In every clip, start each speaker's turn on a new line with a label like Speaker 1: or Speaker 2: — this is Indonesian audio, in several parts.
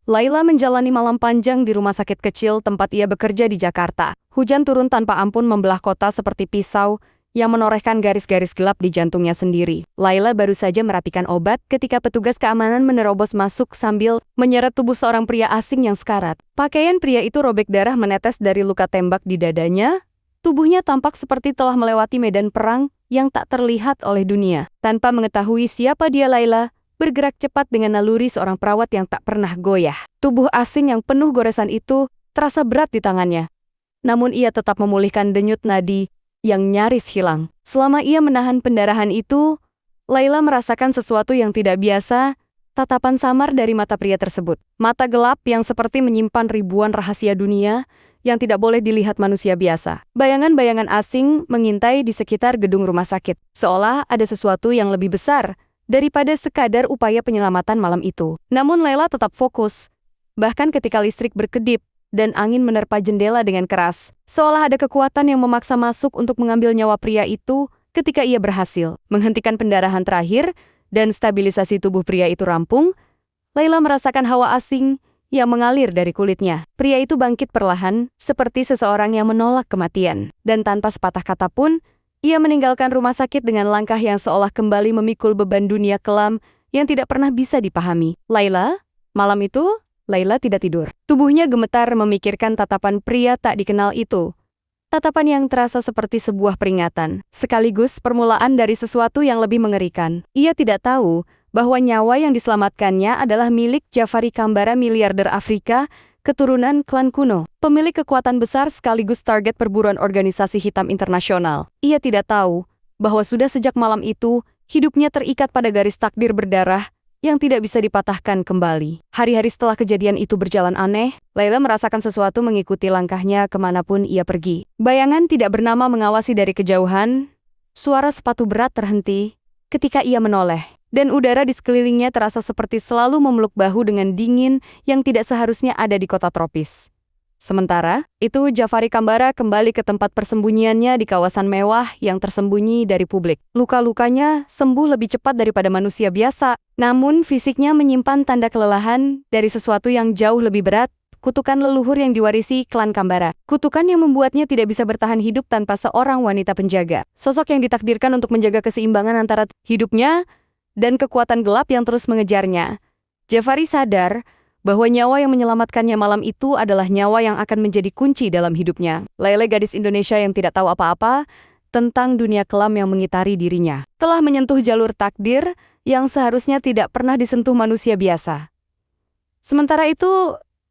Speaker 1: Laila menjalani malam panjang di rumah sakit kecil tempat ia bekerja di Jakarta. Hujan turun tanpa ampun membelah kota seperti pisau yang menorehkan garis-garis gelap di jantungnya sendiri. Laila baru saja merapikan obat ketika petugas keamanan menerobos masuk sambil menyeret tubuh seorang pria asing yang sekarat. Pakaian pria itu robek, darah menetes dari luka tembak di dadanya. Tubuhnya tampak seperti telah melewati medan perang yang tak terlihat oleh dunia. Tanpa mengetahui siapa dia, Laila bergerak cepat dengan naluri seorang perawat yang tak pernah goyah. Tubuh asing yang penuh goresan itu terasa berat di tangannya. Namun ia tetap memulihkan denyut nadi yang nyaris hilang. Selama ia menahan pendarahan itu, Laila merasakan sesuatu yang tidak biasa, tatapan samar dari mata pria tersebut. Mata gelap yang seperti menyimpan ribuan rahasia dunia yang tidak boleh dilihat manusia biasa. Bayangan-bayangan asing mengintai di sekitar gedung rumah sakit, seolah ada sesuatu yang lebih besar daripada sekadar upaya penyelamatan malam itu. Namun Laila tetap fokus, bahkan ketika listrik berkedip dan angin menerpa jendela dengan keras, seolah ada kekuatan yang memaksa masuk untuk mengambil nyawa pria itu. Ketika ia berhasil menghentikan pendarahan terakhir dan stabilisasi tubuh pria itu rampung, Laila merasakan hawa asing yang mengalir dari kulitnya. Pria itu bangkit perlahan, seperti seseorang yang menolak kematian. Dan tanpa sepatah kata pun, ia meninggalkan rumah sakit dengan langkah yang seolah kembali memikul beban dunia kelam yang tidak pernah bisa dipahami. Malam itu, Laila tidak tidur. Tubuhnya gemetar memikirkan tatapan pria tak dikenal itu. Tatapan yang terasa seperti sebuah peringatan, sekaligus permulaan dari sesuatu yang lebih mengerikan. Ia tidak tahu bahwa nyawa yang diselamatkannya adalah milik Jafari Kambara, miliarder Afrika, keturunan klan kuno, pemilik kekuatan besar sekaligus target perburuan organisasi hitam internasional. Ia tidak tahu bahwa sudah sejak malam itu, hidupnya terikat pada garis takdir berdarah yang tidak bisa dipatahkan kembali. Hari-hari setelah kejadian itu berjalan aneh, Laila merasakan sesuatu mengikuti langkahnya kemanapun ia pergi. Bayangan tidak bernama mengawasi dari kejauhan. Suara sepatu berat terhenti ketika ia menoleh. Dan udara di sekelilingnya terasa seperti selalu memeluk bahu dengan dingin yang tidak seharusnya ada di kota tropis. Sementara itu, Jafari Kambara kembali ke tempat persembunyiannya di kawasan mewah yang tersembunyi dari publik. Luka-lukanya sembuh lebih cepat daripada manusia biasa, namun fisiknya menyimpan tanda kelelahan dari sesuatu yang jauh lebih berat, kutukan leluhur yang diwarisi klan Kambara. Kutukan yang membuatnya tidak bisa bertahan hidup tanpa seorang wanita penjaga. Sosok yang ditakdirkan untuk menjaga keseimbangan antara hidupnya dan kekuatan gelap yang terus mengejarnya. Jafari sadar bahwa nyawa yang menyelamatkannya malam itu adalah nyawa yang akan menjadi kunci dalam hidupnya. Laila, gadis Indonesia yang tidak tahu apa-apa tentang dunia kelam yang mengitari dirinya, telah menyentuh jalur takdir yang seharusnya tidak pernah disentuh manusia biasa. Sementara itu,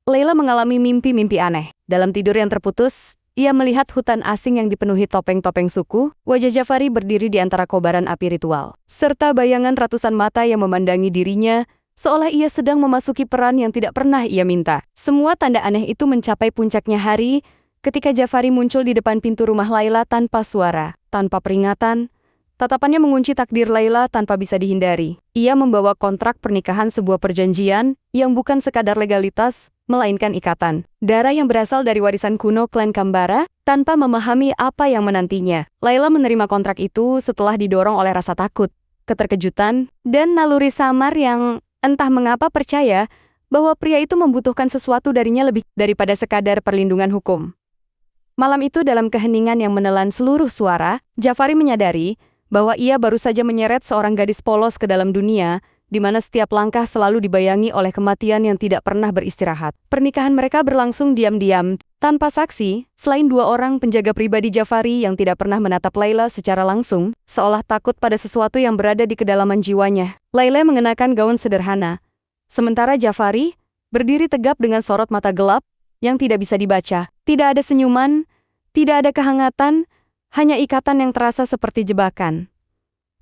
Speaker 1: Laila mengalami mimpi-mimpi aneh. Dalam tidur yang terputus, ia melihat hutan asing yang dipenuhi topeng-topeng suku. Wajah Jafari berdiri di antara kobaran api ritual, serta bayangan ratusan mata yang memandangi dirinya, seolah ia sedang memasuki peran yang tidak pernah ia minta. Semua tanda aneh itu mencapai puncaknya hari ketika Jafari muncul di depan pintu rumah Laila tanpa suara, tanpa peringatan. Tatapannya mengunci takdir Laila tanpa bisa dihindari. Ia membawa kontrak pernikahan, sebuah perjanjian yang bukan sekadar legalitas, melainkan ikatan darah yang berasal dari warisan kuno klan Kambara. Tanpa memahami apa yang menantinya, Laila menerima kontrak itu setelah didorong oleh rasa takut, keterkejutan, dan naluri samar yang entah mengapa percaya bahwa pria itu membutuhkan sesuatu darinya lebih daripada sekadar perlindungan hukum. Malam itu, dalam keheningan yang menelan seluruh suara, Jafari menyadari bahwa ia baru saja menyeret seorang gadis polos ke dalam dunia, di mana setiap langkah selalu dibayangi oleh kematian yang tidak pernah beristirahat. Pernikahan mereka berlangsung diam-diam, tanpa saksi, selain dua orang penjaga pribadi Jafari yang tidak pernah menatap Laila secara langsung, seolah takut pada sesuatu yang berada di kedalaman jiwanya. Laila mengenakan gaun sederhana, sementara Jafari berdiri tegap dengan sorot mata gelap yang tidak bisa dibaca. Tidak ada senyuman, tidak ada kehangatan, hanya ikatan yang terasa seperti jebakan.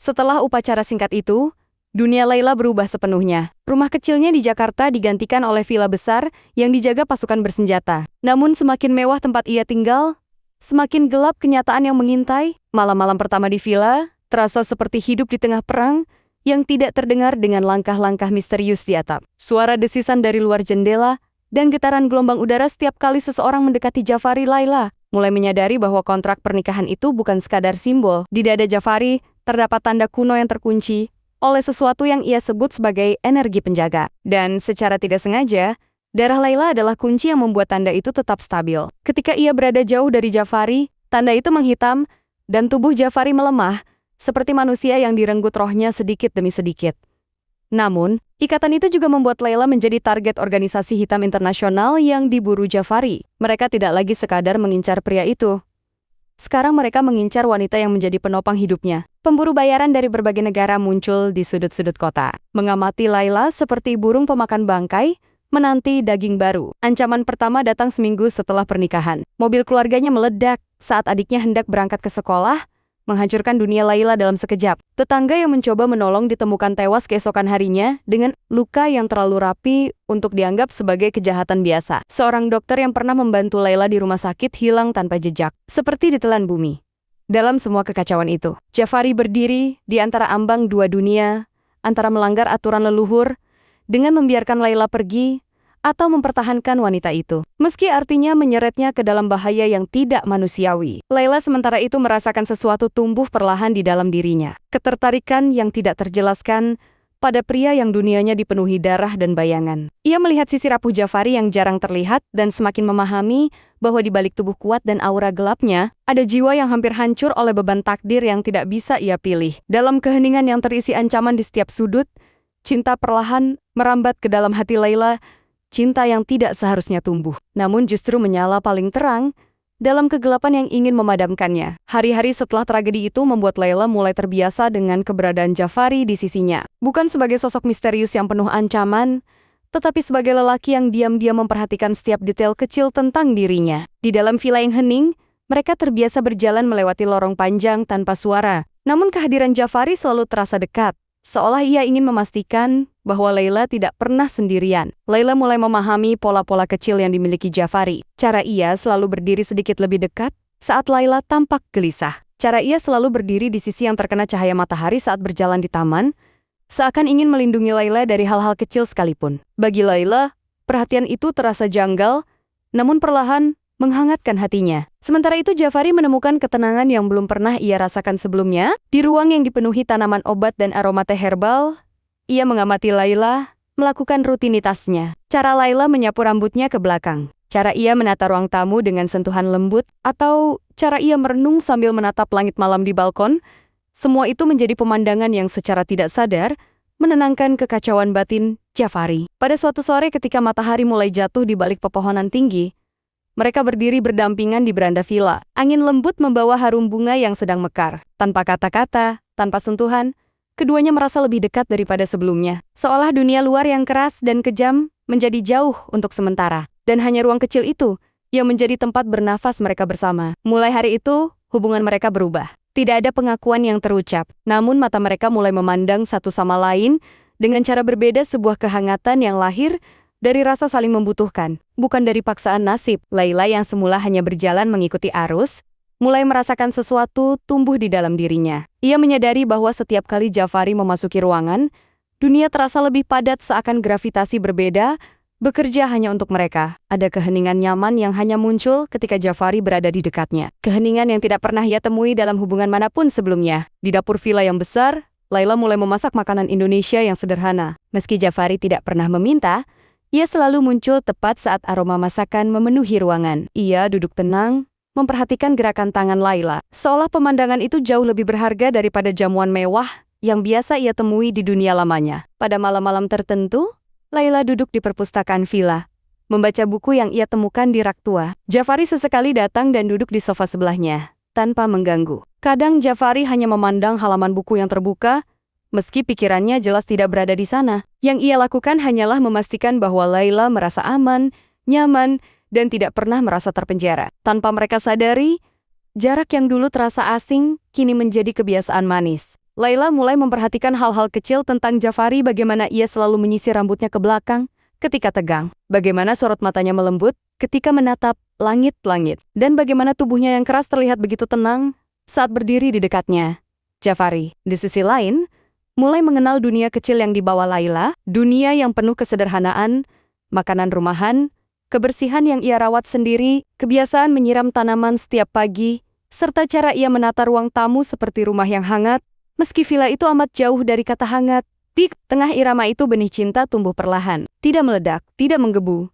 Speaker 1: Setelah upacara singkat itu, dunia Laila berubah sepenuhnya. Rumah kecilnya di Jakarta digantikan oleh villa besar yang dijaga pasukan bersenjata. Namun semakin mewah tempat ia tinggal, semakin gelap kenyataan yang mengintai. Malam-malam pertama di villa terasa seperti hidup di tengah perang yang tidak terdengar, dengan langkah-langkah misterius di atap, suara desisan dari luar jendela, dan getaran gelombang udara setiap kali seseorang mendekati Jafari. Laila mulai menyadari bahwa kontrak pernikahan itu bukan sekadar simbol. Di dada Jafari terdapat tanda kuno yang terkunci oleh sesuatu yang ia sebut sebagai energi penjaga. Dan secara tidak sengaja, Darah Laila adalah kunci yang membuat tanda itu tetap stabil. Ketika ia berada jauh dari Jafari, tanda itu menghitam, dan tubuh Jafari melemah, seperti manusia yang direnggut rohnya sedikit demi sedikit. Namun, ikatan itu juga membuat Laila menjadi target organisasi hitam internasional yang diburu Jafari. Mereka tidak lagi sekadar mengincar pria itu. Sekarang mereka mengincar wanita yang menjadi penopang hidupnya. Pemburu bayaran dari berbagai negara muncul di sudut-sudut kota. Mengamati Laila seperti burung pemakan bangkai, menanti daging baru. Ancaman pertama datang seminggu setelah pernikahan. Mobil keluarganya meledak saat adiknya hendak berangkat ke sekolah, menghancurkan dunia Laila dalam sekejap. Tetangga yang mencoba menolong ditemukan tewas keesokan harinya dengan luka yang terlalu rapi untuk dianggap sebagai kejahatan biasa. Seorang dokter yang pernah membantu Laila di rumah sakit hilang tanpa jejak, seperti ditelan bumi. Dalam semua kekacauan itu, Jafari berdiri di antara ambang dua dunia, antara melanggar aturan leluhur, dengan membiarkan Laila pergi, atau mempertahankan wanita itu. Meski artinya menyeretnya ke dalam bahaya yang tidak manusiawi. Laila sementara itu merasakan sesuatu tumbuh perlahan di dalam dirinya. Ketertarikan yang tidak terjelaskan pada pria yang dunianya dipenuhi darah dan bayangan. Ia melihat sisi rapuh Jafari yang jarang terlihat dan semakin memahami bahwa di balik tubuh kuat dan aura gelapnya, ada jiwa yang hampir hancur oleh beban takdir yang tidak bisa ia pilih. Dalam keheningan yang terisi ancaman di setiap sudut, cinta perlahan merambat ke dalam hati Laila. Cinta yang tidak seharusnya tumbuh, namun justru menyala paling terang dalam kegelapan yang ingin memadamkannya. Hari-hari setelah tragedi itu membuat Laila mulai terbiasa dengan keberadaan Jafari di sisinya. Bukan sebagai sosok misterius yang penuh ancaman, tetapi sebagai lelaki yang diam-diam memperhatikan setiap detail kecil tentang dirinya. Di dalam villa yang hening, mereka terbiasa berjalan melewati lorong panjang tanpa suara. Namun kehadiran Jafari selalu terasa dekat, seolah ia ingin memastikan bahwa Laila tidak pernah sendirian. Laila mulai memahami pola-pola kecil yang dimiliki Jafari. Cara ia selalu berdiri sedikit lebih dekat saat Laila tampak gelisah. Cara ia selalu berdiri di sisi yang terkena cahaya matahari saat berjalan di taman, seakan ingin melindungi Laila dari hal-hal kecil sekalipun. Bagi Laila, perhatian itu terasa janggal, namun perlahan menghangatkan hatinya. Sementara itu Jafari menemukan ketenangan yang belum pernah ia rasakan sebelumnya. Di ruang yang dipenuhi tanaman obat dan aroma teh herbal, ia mengamati Laila melakukan rutinitasnya. Cara Laila menyapu rambutnya ke belakang. Cara ia menata ruang tamu dengan sentuhan lembut, atau cara ia merenung sambil menatap langit malam di balkon. Semua itu menjadi pemandangan yang secara tidak sadar menenangkan kekacauan batin Jafari. Pada suatu sore ketika matahari mulai jatuh di balik pepohonan tinggi, mereka berdiri berdampingan di beranda villa. Angin lembut membawa harum bunga yang sedang mekar. Tanpa kata-kata, tanpa sentuhan, keduanya merasa lebih dekat daripada sebelumnya. Seolah dunia luar yang keras dan kejam menjadi jauh untuk sementara. Dan hanya ruang kecil itu yang menjadi tempat bernafas mereka bersama. Mulai hari itu, hubungan mereka berubah. Tidak ada pengakuan yang terucap. Namun mata mereka mulai memandang satu sama lain dengan cara berbeda, sebuah kehangatan yang lahir dari rasa saling membutuhkan, bukan dari paksaan nasib. Laila yang semula hanya berjalan mengikuti arus, mulai merasakan sesuatu tumbuh di dalam dirinya. Ia menyadari bahwa setiap kali Jafari memasuki ruangan, dunia terasa lebih padat, seakan gravitasi berbeda, bekerja hanya untuk mereka. Ada keheningan nyaman yang hanya muncul ketika Jafari berada di dekatnya. Keheningan yang tidak pernah ia temui dalam hubungan manapun sebelumnya. Di dapur villa yang besar, Laila mulai memasak makanan Indonesia yang sederhana. Meski Jafari tidak pernah meminta, ia selalu muncul tepat saat aroma masakan memenuhi ruangan. Ia duduk tenang, memperhatikan gerakan tangan Laila, seolah pemandangan itu jauh lebih berharga daripada jamuan mewah yang biasa ia temui di dunia lamanya. Pada malam-malam tertentu, Laila duduk di perpustakaan villa, membaca buku yang ia temukan di rak tua. Jafari sesekali datang dan duduk di sofa sebelahnya, tanpa mengganggu. Kadang Jafari hanya memandang halaman buku yang terbuka, meski pikirannya jelas tidak berada di sana. Yang ia lakukan hanyalah memastikan bahwa Laila merasa aman, nyaman, dan tidak pernah merasa terpenjara. Tanpa mereka sadari, jarak yang dulu terasa asing, kini menjadi kebiasaan manis. Laila mulai memperhatikan hal-hal kecil tentang Jafari, bagaimana ia selalu menyisir rambutnya ke belakang ketika tegang, bagaimana sorot matanya melembut ketika menatap langit-langit, dan bagaimana tubuhnya yang keras terlihat begitu tenang saat berdiri di dekatnya. Jafari, di sisi lain, mulai mengenal dunia kecil yang dibawa Laila, dunia yang penuh kesederhanaan, makanan rumahan, kebersihan yang ia rawat sendiri, kebiasaan menyiram tanaman setiap pagi, serta cara ia menata ruang tamu seperti rumah yang hangat. Meski villa itu amat jauh dari kata hangat, di tengah irama itu benih cinta tumbuh perlahan, tidak meledak, tidak menggebu,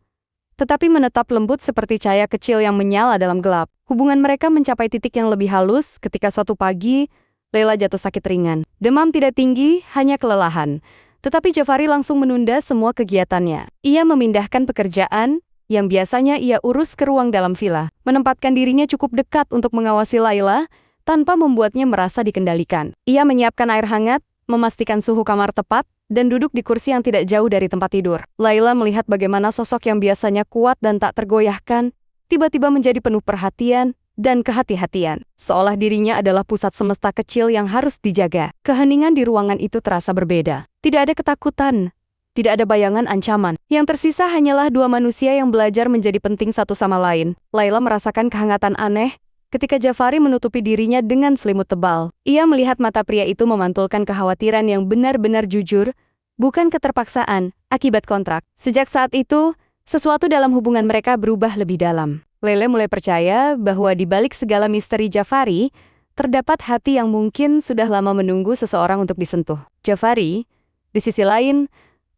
Speaker 1: tetapi menetap lembut seperti cahaya kecil yang menyala dalam gelap. Hubungan mereka mencapai titik yang lebih halus ketika suatu pagi, Laila jatuh sakit ringan. Demam tidak tinggi, hanya kelelahan. Tetapi Jafari langsung menunda semua kegiatannya. Ia memindahkan pekerjaan yang biasanya ia urus ke ruang dalam villa, menempatkan dirinya cukup dekat untuk mengawasi Laila tanpa membuatnya merasa dikendalikan. Ia menyiapkan air hangat, memastikan suhu kamar tepat, dan duduk di kursi yang tidak jauh dari tempat tidur. Laila melihat bagaimana sosok yang biasanya kuat dan tak tergoyahkan, tiba-tiba menjadi penuh perhatian dan kehati-hatian. Seolah dirinya adalah pusat semesta kecil yang harus dijaga. Keheningan di ruangan itu terasa berbeda. Tidak ada ketakutan, tidak ada bayangan ancaman. Yang tersisa hanyalah dua manusia yang belajar menjadi penting satu sama lain. Laila merasakan kehangatan aneh ketika Jafari menutupi dirinya dengan selimut tebal. Ia melihat mata pria itu memantulkan kekhawatiran yang benar-benar jujur, bukan keterpaksaan, akibat kontrak. Sejak saat itu, sesuatu dalam hubungan mereka berubah lebih dalam. Lele mulai percaya bahwa di balik segala misteri Jafari, terdapat hati yang mungkin sudah lama menunggu seseorang untuk disentuh. Jafari, di sisi lain,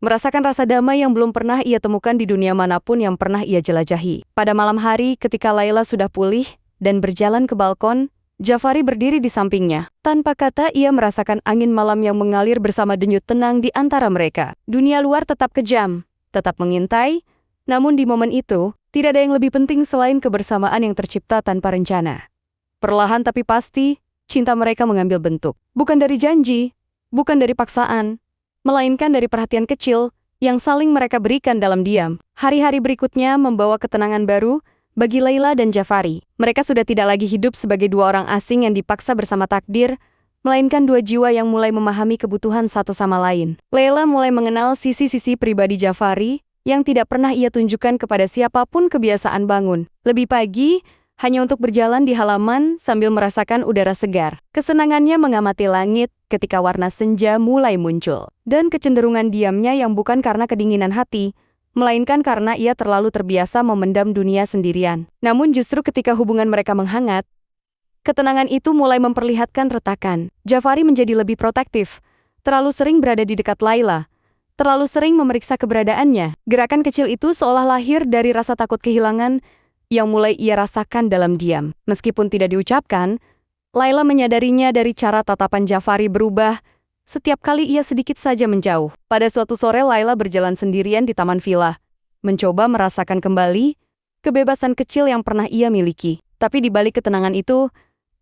Speaker 1: merasakan rasa damai yang belum pernah ia temukan di dunia manapun yang pernah ia jelajahi. Pada malam hari ketika Laila sudah pulih dan berjalan ke balkon, Jafari berdiri di sampingnya. Tanpa kata ia merasakan angin malam yang mengalir bersama denyut tenang di antara mereka. Dunia luar tetap kejam, tetap mengintai, namun di momen itu, tidak ada yang lebih penting selain kebersamaan yang tercipta tanpa rencana. Perlahan tapi pasti, cinta mereka mengambil bentuk. Bukan dari janji, bukan dari paksaan, melainkan dari perhatian kecil yang saling mereka berikan dalam diam. Hari-hari berikutnya membawa ketenangan baru bagi Laila dan Jafari. Mereka sudah tidak lagi hidup sebagai dua orang asing yang dipaksa bersama takdir, melainkan dua jiwa yang mulai memahami kebutuhan satu sama lain. Laila mulai mengenal sisi-sisi pribadi Jafari yang tidak pernah ia tunjukkan kepada siapapun. Kebiasaan bangun lebih pagi hanya untuk berjalan di halaman sambil merasakan udara segar. Kesenangannya mengamati langit ketika warna senja mulai muncul. Dan kecenderungan diamnya yang bukan karena kedinginan hati, melainkan karena ia terlalu terbiasa memendam dunia sendirian. Namun justru ketika hubungan mereka menghangat, ketenangan itu mulai memperlihatkan retakan. Jafari menjadi lebih protektif, terlalu sering berada di dekat Laila, terlalu sering memeriksa keberadaannya. Gerakan kecil itu seolah lahir dari rasa takut kehilangan yang mulai ia rasakan dalam diam. Meskipun tidak diucapkan, Laila menyadarinya dari cara tatapan Jafari berubah setiap kali ia sedikit saja menjauh. Pada suatu sore Laila berjalan sendirian di taman villa, mencoba merasakan kembali kebebasan kecil yang pernah ia miliki. Tapi di balik ketenangan itu,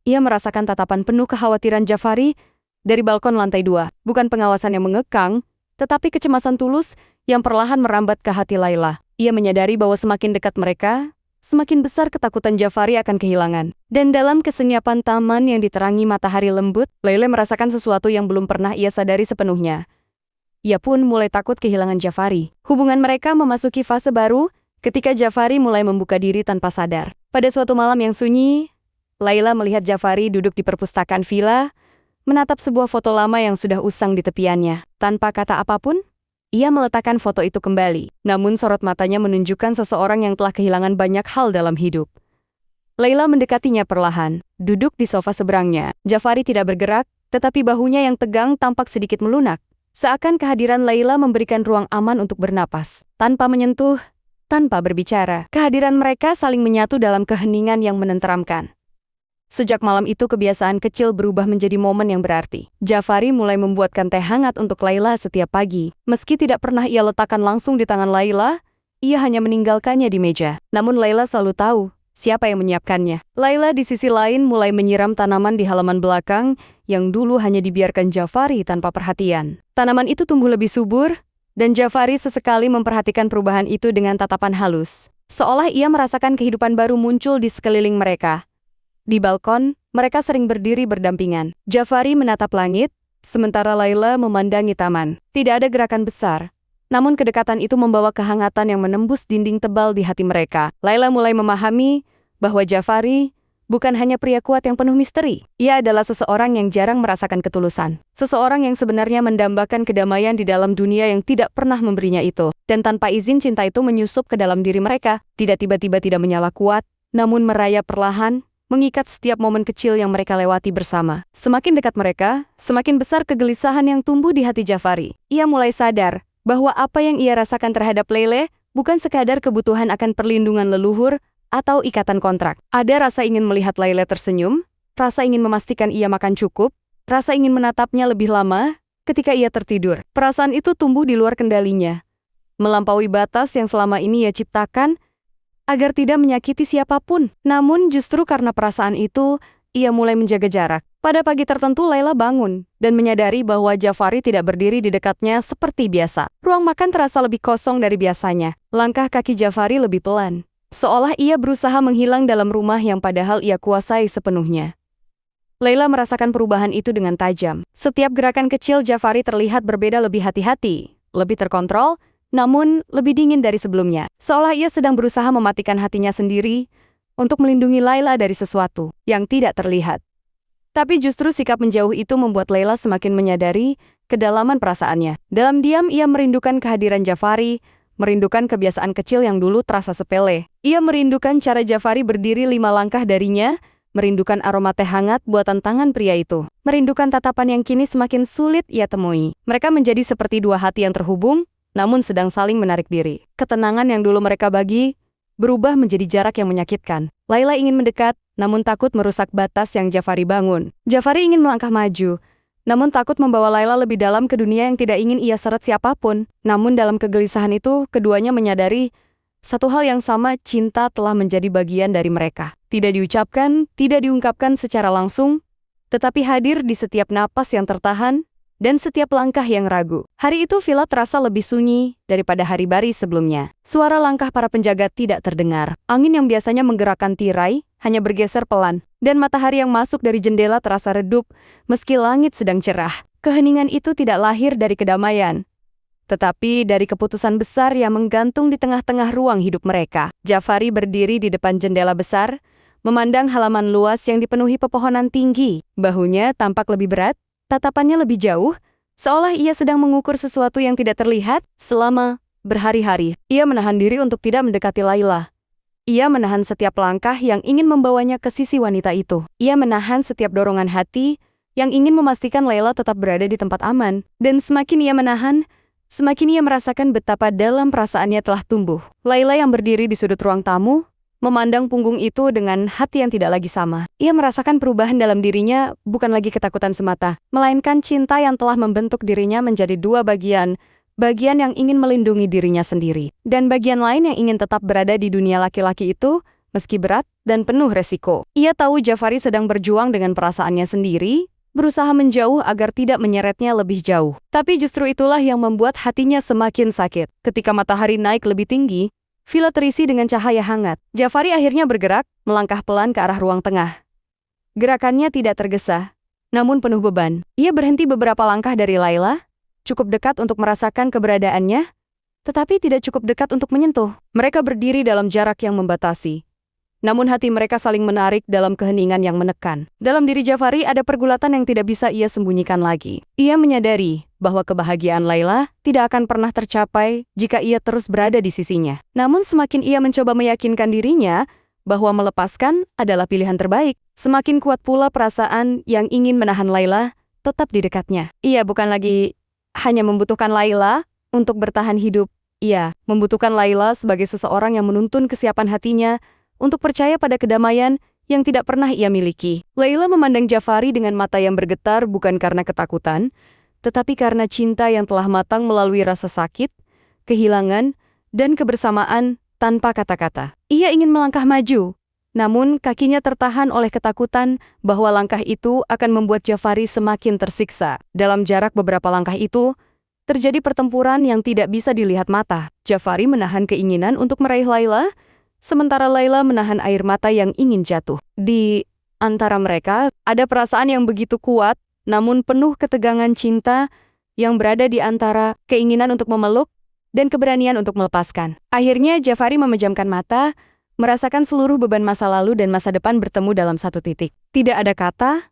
Speaker 1: ia merasakan tatapan penuh kekhawatiran Jafari dari balkon lantai 2. Bukan pengawasan yang mengekang, tetapi kecemasan tulus yang perlahan merambat ke hati Laila. Ia menyadari bahwa semakin dekat mereka, semakin besar ketakutan Jafari akan kehilangan. Dan dalam kesenyapan taman yang diterangi matahari lembut, Laila merasakan sesuatu yang belum pernah ia sadari sepenuhnya. Ia pun mulai takut kehilangan Jafari. Hubungan mereka memasuki fase baru ketika Jafari mulai membuka diri tanpa sadar. Pada suatu malam yang sunyi, Laila melihat Jafari duduk di perpustakaan villa, menatap sebuah foto lama yang sudah usang di tepiannya. Tanpa kata apapun, ia meletakkan foto itu kembali. Namun sorot matanya menunjukkan seseorang yang telah kehilangan banyak hal dalam hidup. Laila mendekatinya perlahan, duduk di sofa seberangnya. Jafari tidak bergerak, tetapi bahunya yang tegang tampak sedikit melunak. Seakan kehadiran Laila memberikan ruang aman untuk bernapas. Tanpa menyentuh, tanpa berbicara, kehadiran mereka saling menyatu dalam keheningan yang menenteramkan. Sejak malam itu kebiasaan kecil berubah menjadi momen yang berarti. Jafari mulai membuatkan teh hangat untuk Laila setiap pagi. Meski tidak pernah ia letakkan langsung di tangan Laila, ia hanya meninggalkannya di meja. Namun Laila selalu tahu siapa yang menyiapkannya. Laila di sisi lain mulai menyiram tanaman di halaman belakang yang dulu hanya dibiarkan Jafari tanpa perhatian. Tanaman itu tumbuh lebih subur, dan Jafari sesekali memperhatikan perubahan itu dengan tatapan halus. Seolah ia merasakan kehidupan baru muncul di sekeliling mereka. Di balkon, mereka sering berdiri berdampingan. Jafari menatap langit, sementara Laila memandangi taman. Tidak ada gerakan besar, namun kedekatan itu membawa kehangatan yang menembus dinding tebal di hati mereka. Laila mulai memahami bahwa Jafari bukan hanya pria kuat yang penuh misteri. Ia adalah seseorang yang jarang merasakan ketulusan. Seseorang yang sebenarnya mendambakan kedamaian di dalam dunia yang tidak pernah memberinya itu. Dan tanpa izin cinta itu menyusup ke dalam diri mereka. Tidak tiba-tiba, tidak menyala kuat, namun merayap perlahan, mengikat setiap momen kecil yang mereka lewati bersama. Semakin dekat mereka, semakin besar kegelisahan yang tumbuh di hati Jafari. Ia mulai sadar bahwa apa yang ia rasakan terhadap Lele bukan sekadar kebutuhan akan perlindungan leluhur atau ikatan kontrak. Ada rasa ingin melihat Laila tersenyum, rasa ingin memastikan ia makan cukup, rasa ingin menatapnya lebih lama ketika ia tertidur. Perasaan itu tumbuh di luar kendalinya, melampaui batas yang selama ini ia ciptakan agar tidak menyakiti siapapun. Namun justru karena perasaan itu, ia mulai menjaga jarak. Pada pagi tertentu Laila bangun dan menyadari bahwa Jafari tidak berdiri di dekatnya seperti biasa. Ruang makan terasa lebih kosong dari biasanya. Langkah kaki Jafari lebih pelan, seolah ia berusaha menghilang dalam rumah yang padahal ia kuasai sepenuhnya. Laila merasakan perubahan itu dengan tajam. Setiap gerakan kecil Jafari terlihat berbeda, lebih hati-hati, lebih terkontrol, namun lebih dingin dari sebelumnya. Seolah ia sedang berusaha mematikan hatinya sendiri untuk melindungi Laila dari sesuatu yang tidak terlihat. Tapi justru sikap menjauh itu membuat Laila semakin menyadari kedalaman perasaannya. Dalam diam ia merindukan kehadiran Jafari, merindukan kebiasaan kecil yang dulu terasa sepele. Ia merindukan cara Jafari berdiri 5 langkah darinya, merindukan aroma teh hangat buatan tangan pria itu. Merindukan tatapan yang kini semakin sulit ia temui. Mereka menjadi seperti dua hati yang terhubung, namun sedang saling menarik diri. Ketenangan yang dulu mereka bagi berubah menjadi jarak yang menyakitkan. Laila ingin mendekat, namun takut merusak batas yang Jafari bangun. Jafari ingin melangkah maju, namun takut membawa Laila lebih dalam ke dunia yang tidak ingin ia seret siapapun. Namun dalam kegelisahan itu, keduanya menyadari satu hal yang sama, cinta telah menjadi bagian dari mereka. Tidak diucapkan, tidak diungkapkan secara langsung, tetapi hadir di setiap napas yang tertahan, dan setiap langkah yang ragu. Hari itu villa terasa lebih sunyi daripada hari baris sebelumnya. Suara langkah para penjaga tidak terdengar. Angin yang biasanya menggerakkan tirai hanya bergeser pelan, dan matahari yang masuk dari jendela terasa redup meski langit sedang cerah. Keheningan itu tidak lahir dari kedamaian, tetapi dari keputusan besar yang menggantung di tengah-tengah ruang hidup mereka. Jafari berdiri di depan jendela besar, memandang halaman luas yang dipenuhi pepohonan tinggi. Bahunya tampak lebih berat, tatapannya lebih jauh, seolah ia sedang mengukur sesuatu yang tidak terlihat. Selama berhari-hari, ia menahan diri untuk tidak mendekati Laila. Ia menahan setiap langkah yang ingin membawanya ke sisi wanita itu. Ia menahan setiap dorongan hati yang ingin memastikan Laila tetap berada di tempat aman. Dan semakin ia menahan, semakin ia merasakan betapa dalam perasaannya telah tumbuh. Laila yang berdiri di sudut ruang tamu, memandang punggung itu dengan hati yang tidak lagi sama. Ia merasakan perubahan dalam dirinya, bukan lagi ketakutan semata, melainkan cinta yang telah membentuk dirinya menjadi dua bagian. Bagian yang ingin melindungi dirinya sendiri, dan bagian lain yang ingin tetap berada di dunia laki-laki itu, meski berat dan penuh resiko. Ia tahu Jafari sedang berjuang dengan perasaannya sendiri, berusaha menjauh agar tidak menyeretnya lebih jauh. Tapi justru itulah yang membuat hatinya semakin sakit. Ketika matahari naik lebih tinggi, villa terisi dengan cahaya hangat. Jafari akhirnya bergerak, melangkah pelan ke arah ruang tengah. Gerakannya tidak tergesa, namun penuh beban. Ia berhenti beberapa langkah dari Laila, cukup dekat untuk merasakan keberadaannya, tetapi tidak cukup dekat untuk menyentuh. Mereka berdiri dalam jarak yang membatasi, namun hati mereka saling menarik dalam keheningan yang menekan. Dalam diri Jafari ada pergulatan yang tidak bisa ia sembunyikan lagi. Ia menyadari bahwa kebahagiaan Laila tidak akan pernah tercapai jika ia terus berada di sisinya. Namun semakin ia mencoba meyakinkan dirinya bahwa melepaskan adalah pilihan terbaik, semakin kuat pula perasaan yang ingin menahan Laila tetap di dekatnya. Ia bukan lagi hanya membutuhkan Laila untuk bertahan hidup. Ia membutuhkan Laila sebagai seseorang yang menuntun kesiapan hatinya untuk percaya pada kedamaian yang tidak pernah ia miliki. Laila memandang Jafari dengan mata yang bergetar bukan karena ketakutan, tetapi karena cinta yang telah matang melalui rasa sakit, kehilangan, dan kebersamaan tanpa kata-kata. Ia ingin melangkah maju, namun kakinya tertahan oleh ketakutan bahwa langkah itu akan membuat Jafari semakin tersiksa. Dalam jarak beberapa langkah itu, terjadi pertempuran yang tidak bisa dilihat mata. Jafari menahan keinginan untuk meraih Laila, sementara Laila menahan air mata yang ingin jatuh. Di antara mereka, ada perasaan yang begitu kuat, namun penuh ketegangan cinta yang berada di antara keinginan untuk memeluk dan keberanian untuk melepaskan. Akhirnya Jafari memejamkan mata, merasakan seluruh beban masa lalu dan masa depan bertemu dalam satu titik. Tidak ada kata,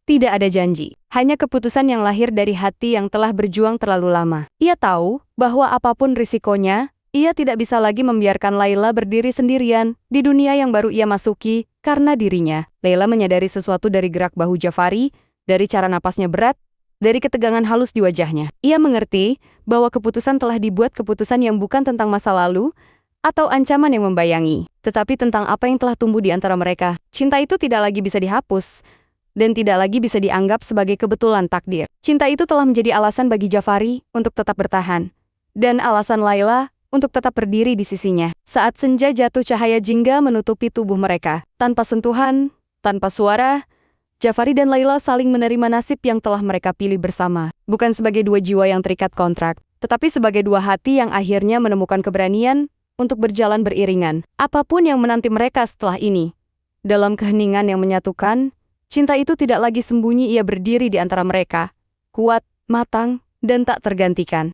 Speaker 1: tidak ada janji. Hanya keputusan yang lahir dari hati yang telah berjuang terlalu lama. Ia tahu bahwa apapun risikonya, ia tidak bisa lagi membiarkan Laila berdiri sendirian di dunia yang baru ia masuki karena dirinya. Laila menyadari sesuatu dari gerak bahu Jafari, dari cara napasnya berat, dari ketegangan halus di wajahnya. Ia mengerti bahwa keputusan telah dibuat, keputusan yang bukan tentang masa lalu atau ancaman yang membayangi, tetapi tentang apa yang telah tumbuh di antara mereka. Cinta itu tidak lagi bisa dihapus, dan tidak lagi bisa dianggap sebagai kebetulan takdir. Cinta itu telah menjadi alasan bagi Jafari untuk tetap bertahan, dan alasan Laila untuk tetap berdiri di sisinya. Saat senja jatuh, cahaya jingga menutupi tubuh mereka. Tanpa sentuhan, tanpa suara, Jafari dan Laila saling menerima nasib yang telah mereka pilih bersama. Bukan sebagai dua jiwa yang terikat kontrak, tetapi sebagai dua hati yang akhirnya menemukan keberanian untuk berjalan beriringan. Apapun yang menanti mereka setelah ini, dalam keheningan yang menyatukan, cinta itu tidak lagi sembunyi, ia berdiri di antara mereka, kuat, matang, dan tak tergantikan.